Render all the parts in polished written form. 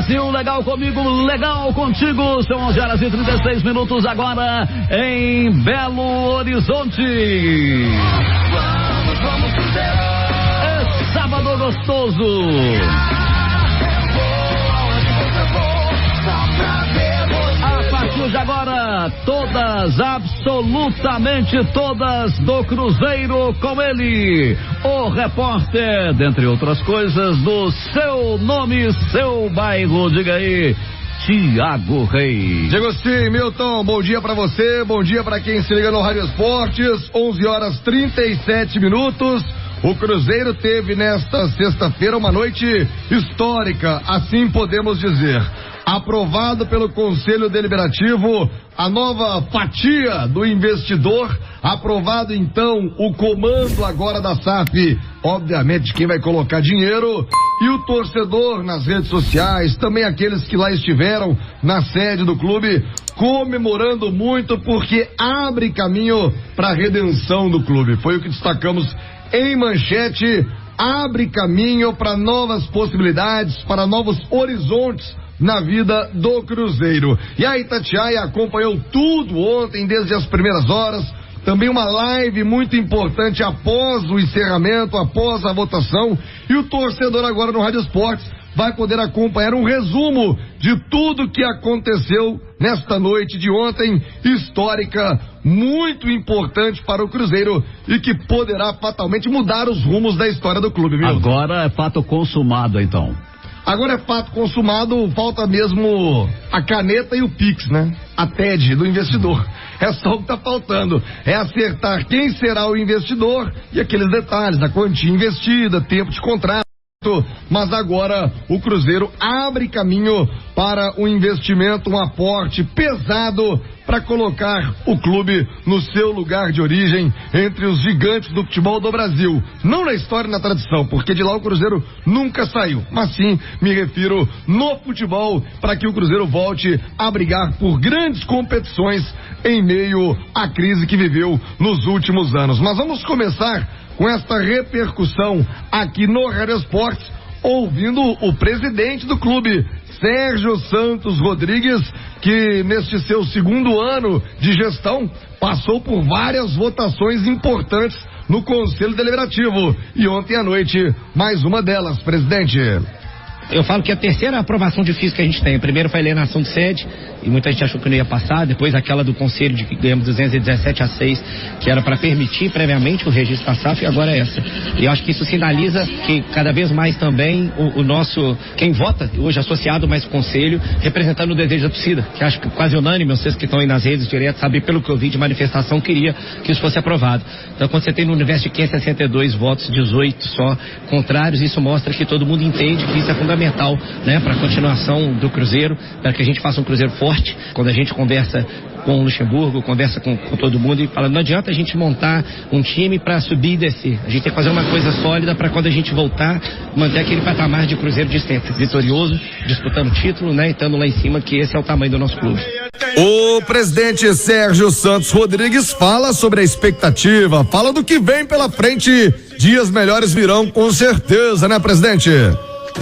Brasil, legal comigo, legal contigo. São 11h36 agora em Belo Horizonte. É sábado gostoso. A partir de agora, todas, absolutamente todas do Cruzeiro com ele, o repórter, dentre outras coisas, do seu nome, seu bairro, diga aí, Tiago Reis. Diego sim, Milton, bom dia pra você, bom dia pra quem se liga no Rádio Esportes, 11h37. O Cruzeiro teve nesta sexta-feira uma noite histórica, assim podemos dizer. Aprovado pelo Conselho Deliberativo a nova fatia do investidor, aprovado então o comando agora da SAF, obviamente quem vai colocar dinheiro, e o torcedor nas redes sociais, também aqueles que lá estiveram na sede do clube, comemorando muito porque abre caminho para a redenção do clube. Foi o que destacamos em manchete, abre caminho para novas possibilidades, para novos horizontes na vida do Cruzeiro. E a Itatiaia acompanhou tudo ontem, desde as primeiras horas, também uma live muito importante após o encerramento, após a votação, e o torcedor agora no Rádio Esportes vai poder acompanhar um resumo de tudo que aconteceu nesta noite de ontem, histórica, muito importante para o Cruzeiro e que poderá fatalmente mudar os rumos da história do clube, viu? Agora é fato consumado, então. Agora é fato consumado, falta mesmo a caneta e o Pix, né? A TED do investidor. É só o que tá faltando. É acertar quem será o investidor e aqueles detalhes da quantia investida, tempo de contrato. Mas agora o Cruzeiro abre caminho para um investimento, um aporte pesado para colocar o clube no seu lugar de origem entre os gigantes do futebol do Brasil. Não na história e na tradição, porque de lá o Cruzeiro nunca saiu, mas sim me refiro no futebol, para que o Cruzeiro volte a brigar por grandes competições em meio à crise que viveu nos últimos anos. Mas vamos começar com esta repercussão aqui no Rádio Esportes, ouvindo o presidente do clube, Sérgio Santos Rodrigues, que neste seu segundo ano de gestão passou por várias votações importantes no Conselho Deliberativo. E ontem à noite, mais uma delas, presidente. Eu falo que a terceira aprovação difícil que a gente tem. Primeiro foi a alienação de sede, e muita gente achou que não ia passar. Depois aquela do conselho de que ganhamos 217-6, que era para permitir previamente o registro da SAF, e agora é essa. E eu acho que isso sinaliza que cada vez mais também o nosso, quem vota, hoje associado mais ao conselho, representando o desejo da torcida, que acho que quase unânime, vocês que estão aí nas redes direto, sabem pelo que eu vi de manifestação, queria que isso fosse aprovado. Então quando você tem no universo de 562 votos, 18 só contrários, isso mostra que todo mundo entende que isso é fundamental, né, para a continuação do Cruzeiro, para que a gente faça um Cruzeiro forte. Quando a gente conversa com o Luxemburgo, conversa com todo mundo e fala, não adianta a gente montar um time para subir e descer. A gente tem que fazer uma coisa sólida para quando a gente voltar, manter aquele patamar de Cruzeiro de sempre, vitorioso, disputando título, né, e estando lá em cima, que esse é o tamanho do nosso clube. O presidente Sérgio Santos Rodrigues fala sobre a expectativa, fala do que vem pela frente. Dias melhores virão com certeza, né, presidente?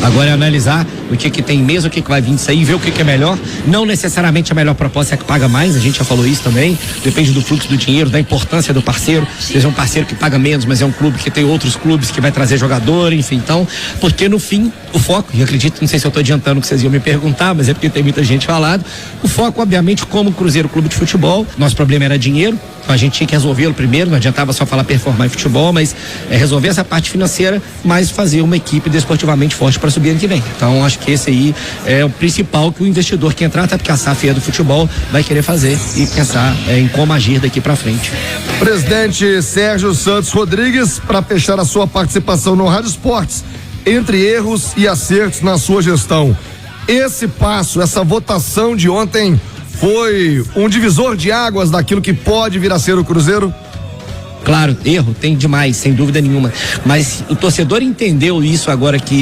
Agora é analisar o que tem mesmo, o que vai vir disso aí, ver o que é melhor. Não necessariamente a melhor proposta é a que paga mais, a gente já falou isso também, depende do fluxo do dinheiro, da importância do parceiro. Seja um parceiro que paga menos, mas é um clube que tem outros clubes que vai trazer jogador, enfim, então, porque no fim, o foco, e acredito, não sei se eu estou adiantando o que vocês iam me perguntar, mas é porque tem muita gente falado, o foco, obviamente, como Cruzeiro Clube de Futebol, nosso problema era dinheiro, então a gente tinha que resolvê-lo primeiro, não adiantava só falar performar em futebol, mas resolver essa parte financeira, mas fazer uma equipe desportivamente forte para subir ano que vem. Então acho que esse aí é o principal que o investidor que entrar, até porque a SAF é do futebol, vai querer fazer e pensar em como agir daqui para frente. Presidente Sérgio Santos Rodrigues, para fechar a sua participação no Rádio Esportes, entre erros e acertos na sua gestão, esse passo, essa votação de ontem foi um divisor de águas daquilo que pode vir a ser o Cruzeiro? Claro, erro tem demais, sem dúvida nenhuma, mas o torcedor entendeu isso agora, que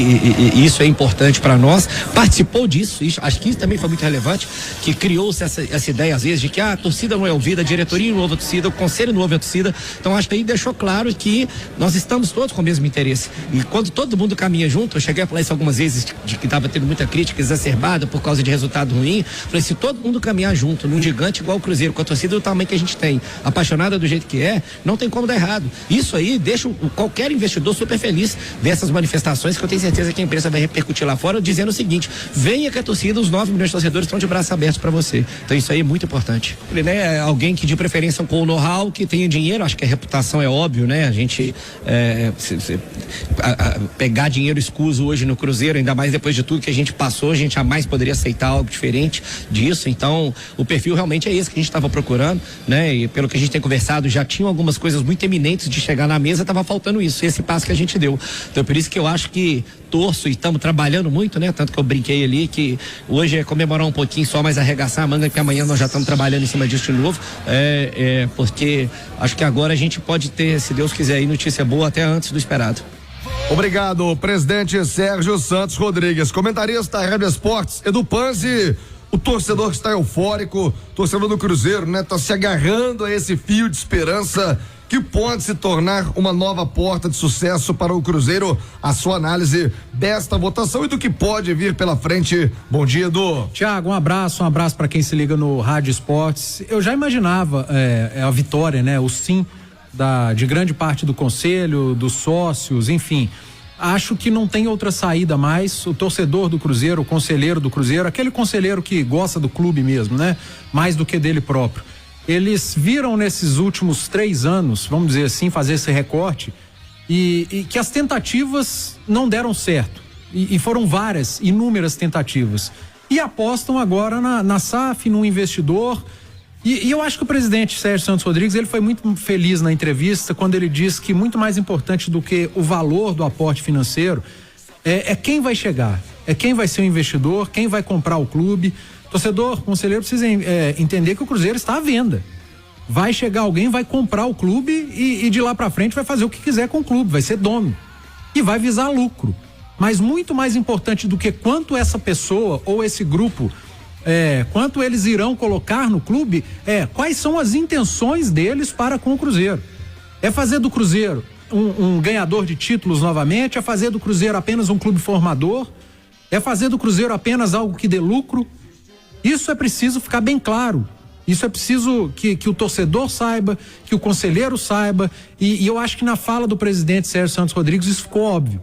isso é importante para nós, participou disso, acho que isso também foi muito relevante, que criou-se essa ideia às vezes de que a torcida não é ouvida, a diretoria não ouve a torcida, o conselho não ouve a torcida. Então acho que aí deixou claro que nós estamos todos com o mesmo interesse, e quando todo mundo caminha junto, eu cheguei a falar isso algumas vezes, de que estava tendo muita crítica exacerbada por causa de resultado ruim. Falei, se todo mundo caminhar junto num gigante igual o Cruzeiro, com a torcida do tamanho que a gente tem, apaixonada do jeito que é, não tem como dar errado. Isso aí deixa qualquer investidor super feliz dessas manifestações, que eu tenho certeza que a imprensa vai repercutir lá fora, dizendo o seguinte: venha que a torcida, os 9 milhões de torcedores estão de braços abertos para você. Então isso aí é muito importante. Ele, né, é alguém que de preferência com o know-how, que tenha dinheiro, acho que a reputação é óbvio, né? A gente pegar dinheiro escuso hoje no Cruzeiro, ainda mais depois de tudo que a gente passou, a gente jamais poderia aceitar algo diferente disso. Então o perfil realmente é esse que a gente estava procurando, né? E pelo que a gente tem conversado, já tinham algumas coisas muito eminentes de chegar na mesa, estava faltando isso, esse passo que a gente deu. Então por isso que eu acho que torço e estamos trabalhando muito, né? Tanto que eu brinquei ali que hoje é comemorar um pouquinho só, mas arregaçar a manga, que amanhã nós já estamos trabalhando em cima disso de novo, porque acho que agora a gente pode ter, se Deus quiser, aí notícia boa até antes do esperado. Obrigado, presidente Sérgio Santos Rodrigues. Comentarista da Rádio Esportes, Edu Panzi. O torcedor que está eufórico, torcedor do Cruzeiro, né? Tá se agarrando a esse fio de esperança que pode se tornar uma nova porta de sucesso para o Cruzeiro. A sua análise desta votação e do que pode vir pela frente. Bom dia, Edu. Tiago, um abraço para quem se liga no Rádio Esportes. Eu já imaginava a vitória, né? O sim de grande parte do conselho, dos sócios, enfim. Acho que não tem outra saída mais. O torcedor do Cruzeiro, o conselheiro do Cruzeiro, aquele conselheiro que gosta do clube mesmo, né? Mais do que dele próprio. Eles viram nesses últimos 3 anos, vamos dizer assim, fazer esse recorte, e que as tentativas não deram certo. E foram várias, inúmeras tentativas. E apostam agora na SAF, num investidor. E eu acho que o presidente Sérgio Santos Rodrigues, ele foi muito feliz na entrevista quando ele diz que muito mais importante do que o valor do aporte financeiro é quem vai chegar, é quem vai ser o investidor, quem vai comprar o clube. Torcedor, conselheiro, precisa entender que o Cruzeiro está à venda. Vai chegar alguém, vai comprar o clube e de lá para frente vai fazer o que quiser com o clube, vai ser dono e vai visar lucro. Mas muito mais importante do que quanto essa pessoa ou esse grupo, quanto eles irão colocar no clube, quais são as intenções deles para com o Cruzeiro. É fazer do Cruzeiro um ganhador de títulos novamente, é fazer do Cruzeiro apenas um clube formador, é fazer do Cruzeiro apenas algo que dê lucro. Isso é preciso ficar bem claro. Isso é preciso que o torcedor saiba, que o conselheiro saiba, e eu acho que na fala do presidente Sérgio Santos Rodrigues isso ficou óbvio,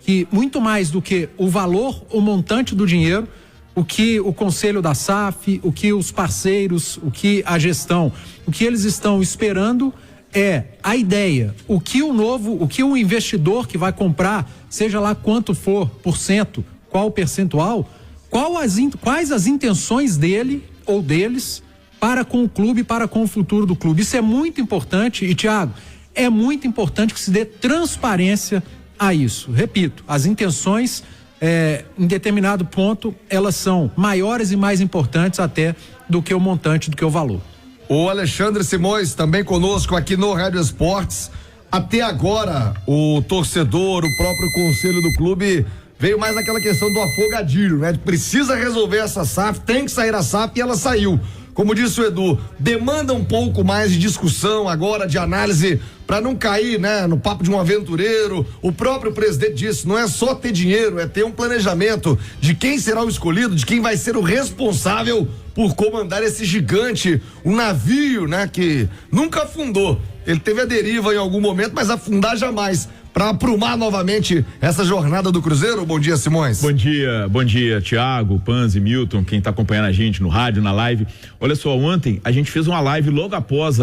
que muito mais do que o valor, o montante do dinheiro, o que o conselho da SAF, o que os parceiros, o que a gestão, o que eles estão esperando é a ideia, o que o investidor que vai comprar, seja lá quanto for por cento, qual o percentual, quais as intenções dele ou deles para com o clube, para com o futuro do clube. Isso é muito importante e, Thiago, é muito importante que se dê transparência a isso. Repito, as intenções em determinado ponto elas são maiores e mais importantes até do que o montante, do que o valor. O Alexandre Simões também conosco aqui no Rádio Esportes. Até agora o torcedor, o próprio conselho do clube veio mais naquela questão do afogadilho, né? Precisa resolver essa SAF, tem que sair a SAF e ela saiu. Como disse o Edu, demanda um pouco mais de discussão agora, de análise, para não cair, né, no papo de um aventureiro. O próprio presidente disse, não é só ter dinheiro, é ter um planejamento de quem será o escolhido, de quem vai ser o responsável por comandar esse gigante, um navio, né, que nunca afundou. Ele teve a deriva em algum momento, mas afundar jamais. Para aprumar novamente essa jornada do Cruzeiro. Bom dia, Simões. Bom dia, Thiago, Panzi, Milton, quem está acompanhando a gente no rádio, na live. Olha só, ontem a gente fez uma live logo após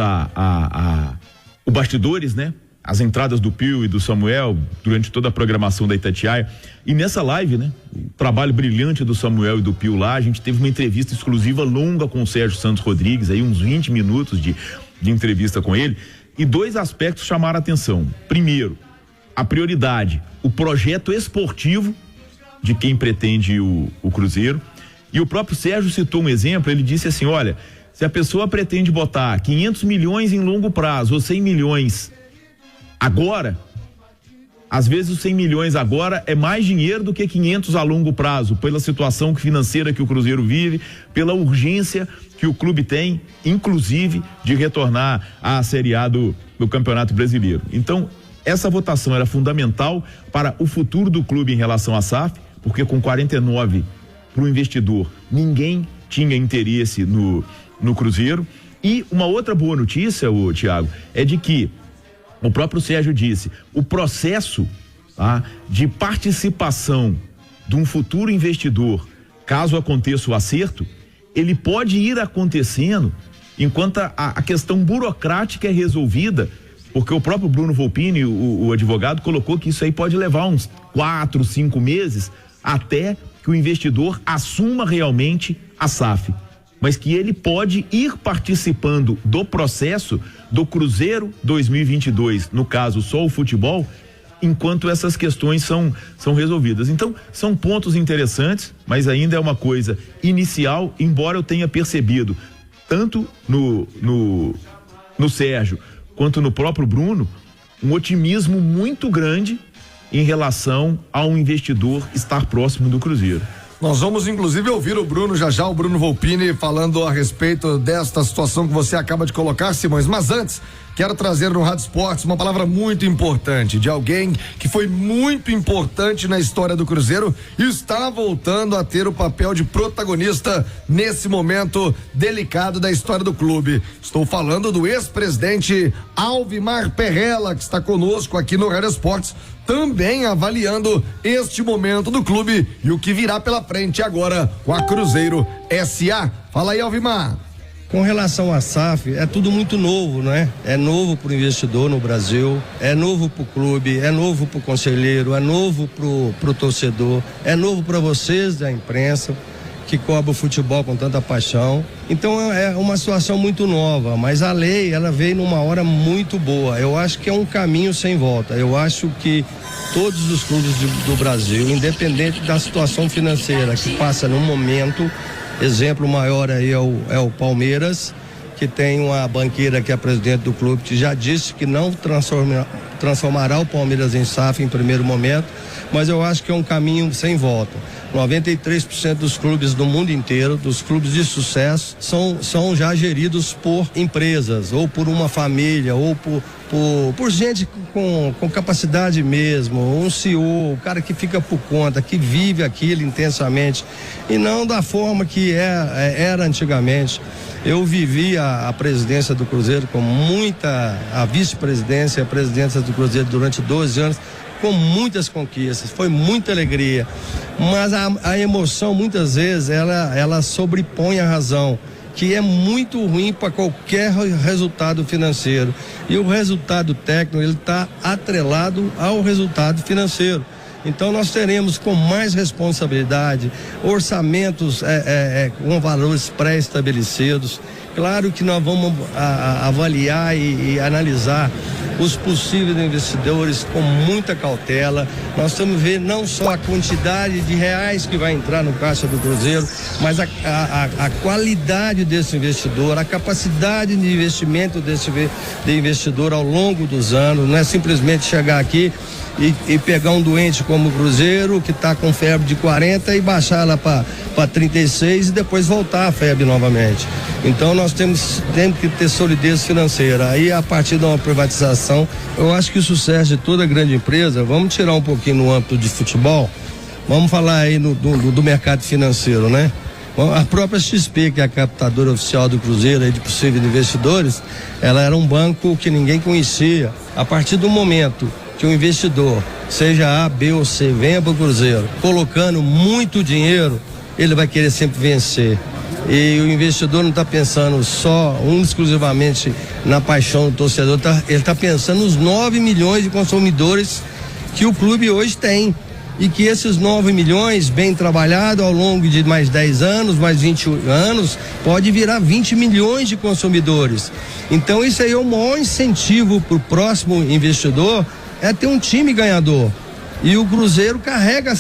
o Bastidores, né? As entradas do Pio e do Samuel durante toda a programação da Itatiaia. E nessa live, né? O trabalho brilhante do Samuel e do Pio lá, a gente teve uma entrevista exclusiva longa com o Sérgio Santos Rodrigues, aí uns 20 minutos de entrevista com ele. E 2 aspectos chamaram a atenção. Primeiro, a prioridade, o projeto esportivo de quem pretende o Cruzeiro. E o próprio Sérgio citou um exemplo, ele disse assim, olha, se a pessoa pretende botar 500 milhões em longo prazo ou 100 milhões Agora, às vezes os 100 milhões agora é mais dinheiro do que 500 a longo prazo, pela situação financeira que o Cruzeiro vive, pela urgência que o clube tem, inclusive, de retornar à Série A do Campeonato Brasileiro. Então, essa votação era fundamental para o futuro do clube em relação à SAF, porque com 49 para o investidor, ninguém tinha interesse no Cruzeiro. E uma outra boa notícia, Thiago, é de que o próprio Sérgio disse, o processo de participação de um futuro investidor, caso aconteça o acerto, ele pode ir acontecendo enquanto a questão burocrática é resolvida, porque o próprio Bruno Volpini, o advogado, colocou que isso aí pode levar uns 4, 5 meses até que o investidor assuma realmente a SAF. Mas que ele pode ir participando do processo do Cruzeiro 2022, no caso só o futebol, enquanto essas questões são resolvidas. Então, são pontos interessantes, mas ainda é uma coisa inicial, embora eu tenha percebido, tanto no Sérgio, quanto no próprio Bruno, um otimismo muito grande em relação ao investidor estar próximo do Cruzeiro. Nós vamos inclusive ouvir o Bruno já, o Bruno Volpini, falando a respeito desta situação que você acaba de colocar, Simões. Mas antes, quero trazer no Rádio Esportes uma palavra muito importante, de alguém que foi muito importante na história do Cruzeiro e está voltando a ter o papel de protagonista nesse momento delicado da história do clube. Estou falando do ex-presidente Alvimar Perrella, que está conosco aqui no Rádio Esportes, também avaliando este momento do clube e o que virá pela frente agora com a Cruzeiro SA. Fala aí, Alvimar. Com relação à SAF, é tudo muito novo, né? É novo para o investidor no Brasil, é novo para o clube, é novo para o conselheiro, é novo para o torcedor, é novo para vocês da imprensa que cobre o futebol com tanta paixão. Então é uma situação muito nova, mas a lei, ela veio numa hora muito boa. Eu acho que é um caminho sem volta. Eu acho que todos os clubes do Brasil, independente da situação financeira que passa no momento, exemplo maior aí é o Palmeiras, que tem uma banqueira que é presidente do clube, que já disse que não transformará o Palmeiras em SAF em primeiro momento, mas eu acho que é um caminho sem volta. 93% dos clubes do mundo inteiro, dos clubes de sucesso, são já geridos por empresas, ou por uma família, ou por gente com capacidade mesmo, um CEO, o cara que fica por conta, que vive aquilo intensamente, e não da forma que era antigamente. Eu vivi a presidência do Cruzeiro a vice-presidência e a presidência do Cruzeiro durante 12 anos, com muitas conquistas, foi muita alegria, mas a emoção muitas vezes ela sobrepõe a razão, que é muito ruim para qualquer resultado financeiro, e o resultado técnico ele está atrelado ao resultado financeiro. Então nós teremos com mais responsabilidade orçamentos com valores pré-estabelecidos. Claro que nós vamos avaliar e analisar os possíveis investidores com muita cautela. Nós estamos vendo não só a quantidade de reais que vai entrar no caixa do Cruzeiro, mas a qualidade desse investidor, a capacidade de investimento desse investidor ao longo dos anos. Não é simplesmente chegar aqui e pegar um doente como o Cruzeiro, que está com febre de 40 e baixar ela para 36 e depois voltar a febre novamente. Então nós temos que ter solidez financeira. Aí a partir de uma privatização, eu acho que o sucesso de toda grande empresa, vamos tirar um pouquinho no âmbito de futebol, vamos falar aí do mercado financeiro, né? A própria XP, que é a captadora oficial do Cruzeiro aí de possíveis investidores, ela era um banco que ninguém conhecia. A partir do momento que o investidor, seja A, B ou C, venha para o Cruzeiro, colocando muito dinheiro, ele vai querer sempre vencer. E o investidor não está pensando só, exclusivamente na paixão do torcedor, ele está pensando nos 9 milhões de consumidores que o clube hoje tem. E que esses 9 milhões, bem trabalhado ao longo de mais 10 anos, mais 20 anos, pode virar 20 milhões de consumidores. Então isso aí é o maior incentivo para o próximo investidor, é ter um time ganhador. E o Cruzeiro carrega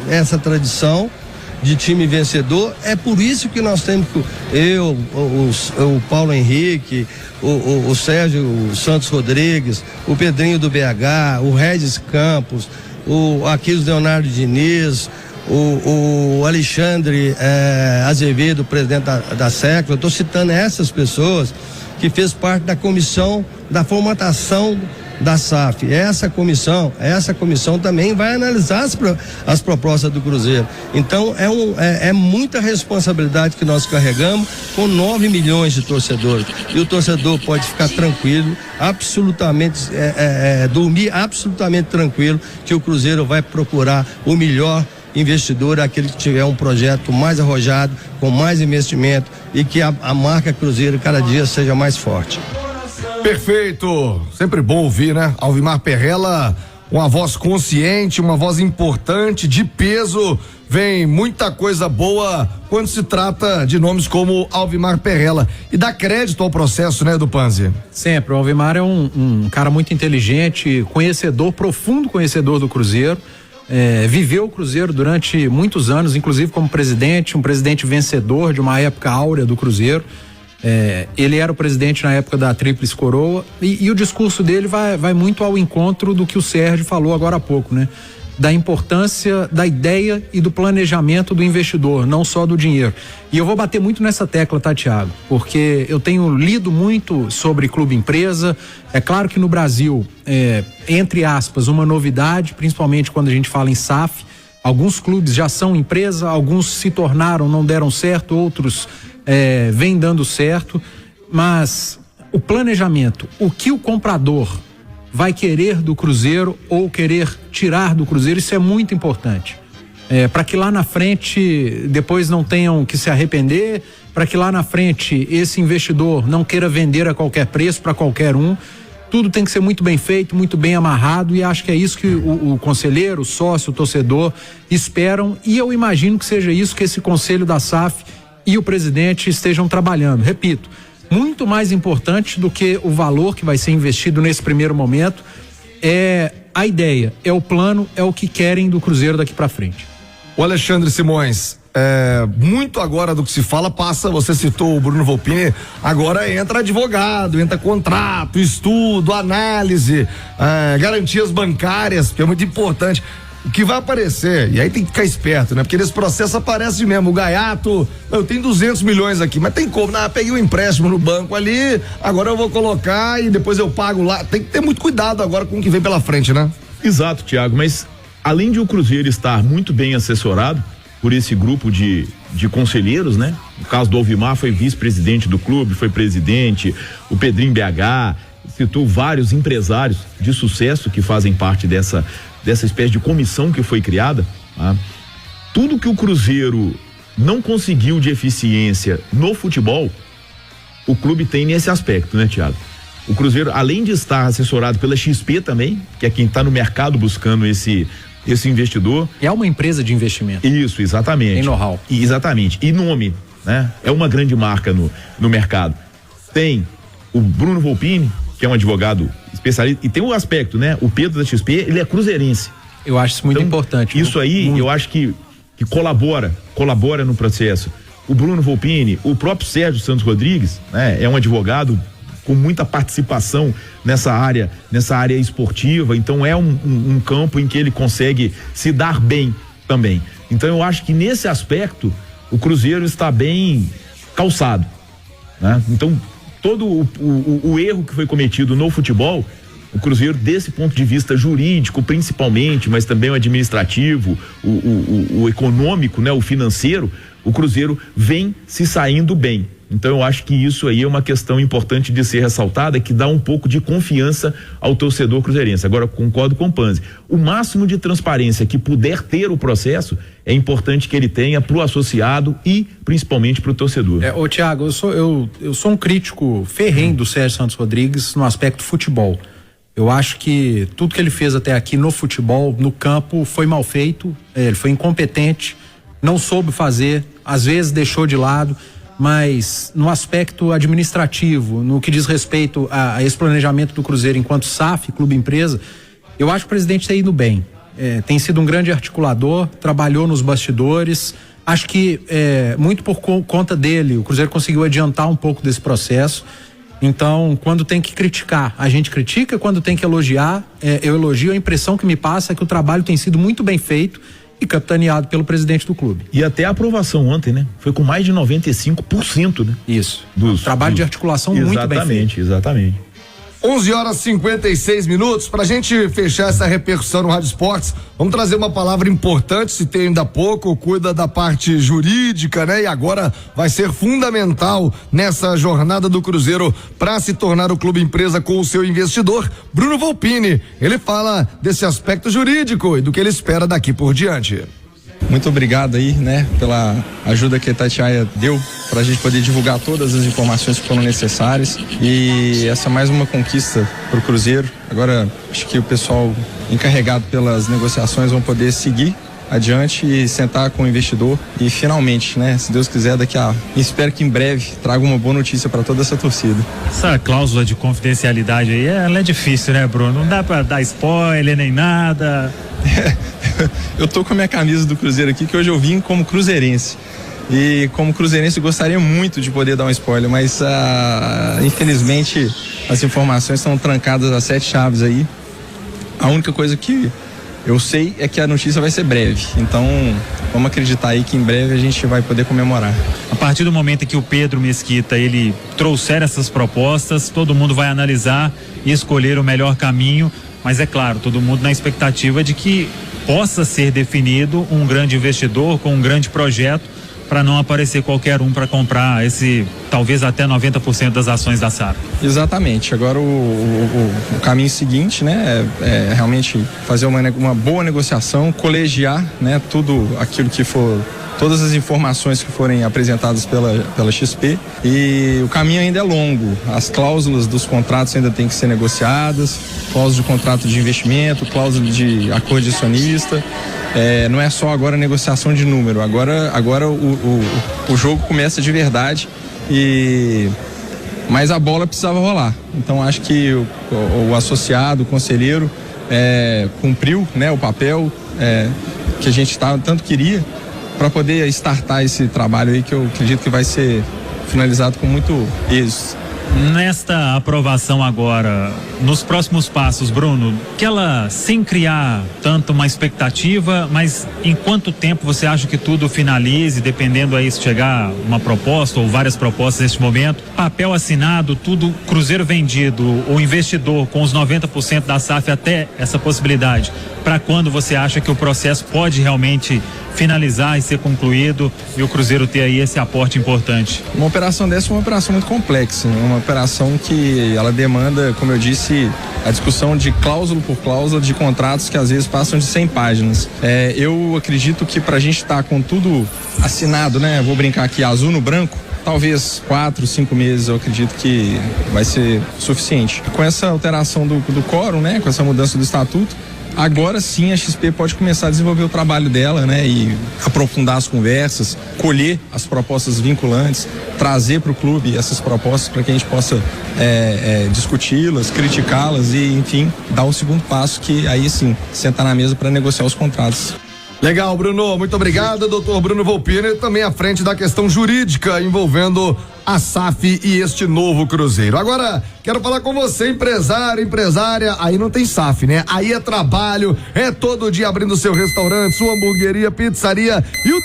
essa tradição de time vencedor. É por isso que nós temos o Paulo Henrique, o Sérgio Santos Rodrigues, o Pedrinho do BH, o Regis Campos, o Aquiles Leonardo Diniz, o Alexandre Azevedo, presidente da SEC. Eu estou citando essas pessoas que fez parte da comissão da formatação da SAF. Essa comissão também vai analisar as propostas do Cruzeiro. Então é muita responsabilidade que nós carregamos com 9 milhões de torcedores. E o torcedor pode ficar tranquilo, absolutamente dormir absolutamente tranquilo, que o Cruzeiro vai procurar o melhor investidor, aquele que tiver um projeto mais arrojado, com mais investimento, e que a marca Cruzeiro cada dia seja mais forte. Perfeito, sempre bom ouvir, né? Alvimar Perrella, uma voz consciente, uma voz importante, de peso. Vem muita coisa boa quando se trata de nomes como Alvimar Perrella. E dá crédito ao processo, né, do Panzi? Sempre, o Alvimar é um cara muito inteligente, profundo conhecedor do Cruzeiro. Viveu o Cruzeiro durante muitos anos, inclusive como presidente, um presidente vencedor de uma época áurea do Cruzeiro. Ele era o presidente na época da Tríplice Coroa e o discurso dele vai muito ao encontro do que o Sérgio falou agora há pouco, né? Da importância da ideia e do planejamento do investidor, não só do dinheiro. E eu vou bater muito nessa tecla, tá, Thiago? Porque eu tenho lido muito sobre clube empresa. É claro que no Brasil, entre aspas, uma novidade, principalmente quando a gente fala em SAF. Alguns clubes já são empresa, alguns se tornaram, não deram certo, outros vem dando certo, mas o planejamento, o que o comprador vai querer do Cruzeiro ou querer tirar do Cruzeiro, isso é muito importante. Para que lá na frente depois não tenham que se arrepender, para que lá na frente esse investidor não queira vender a qualquer preço para qualquer um. Tudo tem que ser muito bem feito, muito bem amarrado, e acho que é isso que o conselheiro, o sócio, o torcedor esperam, e eu imagino que seja isso que esse conselho da SAF e o presidente estejam trabalhando. Repito, muito mais importante do que o valor que vai ser investido nesse primeiro momento é a ideia, é o plano, é o que querem do Cruzeiro daqui para frente. O Alexandre Simões, muito agora do que se fala passa, você citou o Bruno Volpini, agora entra advogado, entra contrato, estudo, análise, garantias bancárias, que é muito importante. O que vai aparecer, e aí tem que ficar esperto, né? Porque nesse processo aparece mesmo, o gaiato, eu tenho 200 milhões aqui, mas tem como, peguei um empréstimo no banco ali, agora eu vou colocar e depois eu pago lá. Tem que ter muito cuidado agora com o que vem pela frente, né? Exato, Thiago, mas além de o Cruzeiro estar muito bem assessorado por esse grupo de conselheiros, né? No caso do Alvimar, foi vice-presidente do clube, foi presidente, o Pedrinho BH, citou vários empresários de sucesso que fazem parte dessa espécie de comissão que foi criada, tá? Tudo que o Cruzeiro não conseguiu de eficiência no futebol, o clube tem nesse aspecto, né, Thiago? O Cruzeiro, além de estar assessorado pela XP também, que é quem está no mercado buscando esse investidor. É uma empresa de investimento. Isso, exatamente. Tem know-how. Exatamente. E nome, né? É uma grande marca no mercado. Tem o Bruno Volpini, que é um advogado especialista, e tem um aspecto, né? O Pedro da XP, ele é cruzeirense. Eu acho isso muito importante. Isso aí, eu acho que colabora no processo. O Bruno Volpini, o próprio Sérgio Santos Rodrigues, né? É um advogado com muita participação nessa área esportiva, então é um campo em que ele consegue se dar bem também. Então eu acho que nesse aspecto o Cruzeiro está bem calçado, né? Então todo o erro que foi cometido no futebol, o Cruzeiro, desse ponto de vista jurídico principalmente, mas também o administrativo, o econômico, né, o financeiro, o Cruzeiro vem se saindo bem. Então eu acho que isso aí é uma questão importante de ser ressaltada, que dá um pouco de confiança ao torcedor cruzeirense. Agora, concordo com o Panzi, o máximo de transparência que puder ter o processo, é importante que ele tenha pro associado e principalmente pro torcedor. Ô Thiago, eu sou um crítico ferrenho do Sérgio Santos Rodrigues no aspecto futebol. Eu acho que tudo que ele fez até aqui no futebol, no campo, foi mal feito, ele foi incompetente, não soube fazer, às vezes deixou de lado, mas no aspecto administrativo, no que diz respeito a esse planejamento do Cruzeiro enquanto SAF, clube empresa, eu acho que o presidente tem ido bem. Tem sido um grande articulador, trabalhou nos bastidores, Acho que muito por conta dele, o Cruzeiro conseguiu adiantar um pouco desse processo. Então, quando tem que criticar, a gente critica, quando tem que elogiar, eu elogio. A impressão que me passa é que o trabalho tem sido muito bem feito e capitaneado pelo presidente do clube. E até a aprovação ontem, né? Foi com mais de 95%, né? Isso. Trabalho de articulação muito bem feito. Exatamente. 11h56. Pra gente fechar essa repercussão no Rádio Esportes, vamos trazer uma palavra importante, se tem ainda pouco, cuida da parte jurídica, né? E agora vai ser fundamental nessa jornada do Cruzeiro para se tornar o clube empresa com o seu investidor, Bruno Volpini. Ele fala desse aspecto jurídico e do que ele espera daqui por diante. Muito obrigado aí, né, pela ajuda que a Itatiaia deu pra gente poder divulgar todas as informações que foram necessárias, e essa é mais uma conquista pro Cruzeiro. Agora acho que o pessoal encarregado pelas negociações vão poder seguir adiante e sentar com o investidor e finalmente, né, se Deus quiser, espero que em breve traga uma boa notícia para toda essa torcida. Essa cláusula de confidencialidade aí, ela é difícil, né, Bruno? Não dá para dar spoiler nem nada. Eu tô com a minha camisa do Cruzeiro aqui, que hoje eu vim como cruzeirense. E como cruzeirense gostaria muito de poder dar um spoiler, mas infelizmente as informações estão trancadas a 7 chaves aí. A única coisa que eu sei é que a notícia vai ser breve, então vamos acreditar aí que em breve a gente vai poder comemorar. A partir do momento em que o Pedro Mesquita ele trouxer essas propostas, todo mundo vai analisar e escolher o melhor caminho, mas é claro, todo mundo na expectativa de que possa ser definido um grande investidor com um grande projeto, para não aparecer qualquer um para comprar talvez até 90% das ações da SAF. Exatamente. Agora o caminho seguinte, né, é realmente fazer uma boa negociação, colegiar, né, tudo aquilo que for, todas as informações que forem apresentadas pela XP, e o caminho ainda é longo. As cláusulas dos contratos ainda têm que ser negociadas, cláusula de contrato de investimento, cláusula de acordo de acionista. Não é só agora negociação de número, agora o jogo começa de verdade, mas a bola precisava rolar. Então acho que o associado, o conselheiro cumpriu, né, o papel que a gente tanto queria para poder startar esse trabalho aí, que eu acredito que vai ser finalizado com muito êxito. Nesta aprovação agora, nos próximos passos, Bruno, que ela sem criar tanto uma expectativa, mas em quanto tempo você acha que tudo finalize, dependendo aí se chegar uma proposta ou várias propostas neste momento, papel assinado, tudo, Cruzeiro vendido, o investidor com os 90% da SAF, até essa possibilidade, para quando você acha que o processo pode realmente finalizar e ser concluído e o Cruzeiro ter aí esse aporte importante? Uma operação dessa é uma operação muito complexa, né? Uma operação que ela demanda, como eu disse, a discussão de cláusula por cláusula de contratos que às vezes passam de 100 páginas. Eu acredito que pra gente estar com tudo assinado, né? Vou brincar aqui, azul no branco, talvez 4, 5 meses, eu acredito que vai ser suficiente. Com essa alteração do quórum, né? Com essa mudança do estatuto, agora sim a XP pode começar a desenvolver o trabalho dela, né? E aprofundar as conversas, colher as propostas vinculantes, trazer para o clube essas propostas para que a gente possa discuti-las, criticá-las e, enfim, dar o segundo passo, que aí sim, sentar na mesa para negociar os contratos. Legal, Bruno, muito obrigado, doutor Bruno Volpini, também à frente da questão jurídica envolvendo a SAF e este novo Cruzeiro. Agora, quero falar com você, empresário, empresária, aí não tem SAF, né? Aí é trabalho, é todo dia abrindo seu restaurante, sua hamburgueria, pizzaria e o